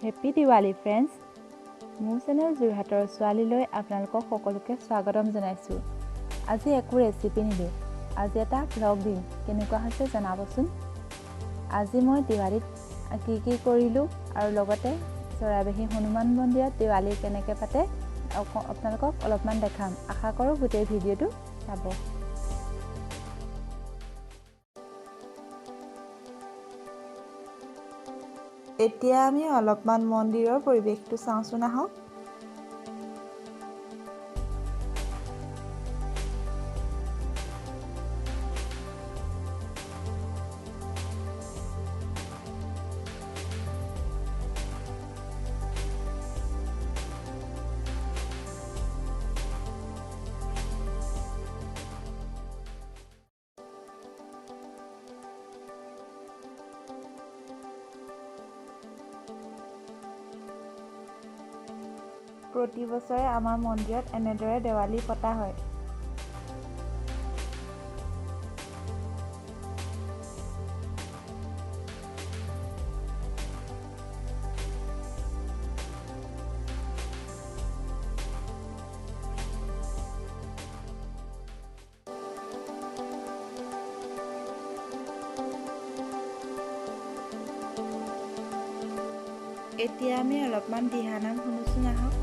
Happy Diwali friends. মোৰ channel যোৰহাটৰ ছোৱালীলৈ আপোনালোকক সকলোকে স্বাগতম জনাইছোঁ। আজি একো ৰেচিপি নিদিওঁ, আজি এটা ভ্লগ দিম। কেনেকুৱা হৈছে জনাবচোন। আজি মই দিৱালীত কি কৰিলোঁ আৰু লগতে চৰাইবাহী হনুমান মন্দিৰত দিৱালী কেনেকৈ পাতে আপোনালোকক অলপমান দেখাম। আশা কৰোঁ গোটেই ভিডিঅ'টো চাব। এতিয়া আমি অলপমান মন্দিৰৰ পৰিৱেশটো চাওঁচোন আহক। প্ৰতি বছৰে আমাৰ মন্দিৰত এনেদৰে দেৱালী পতা হয়। এতিয়া আমি অলপমান দিহানাম শুনোচোন আহক।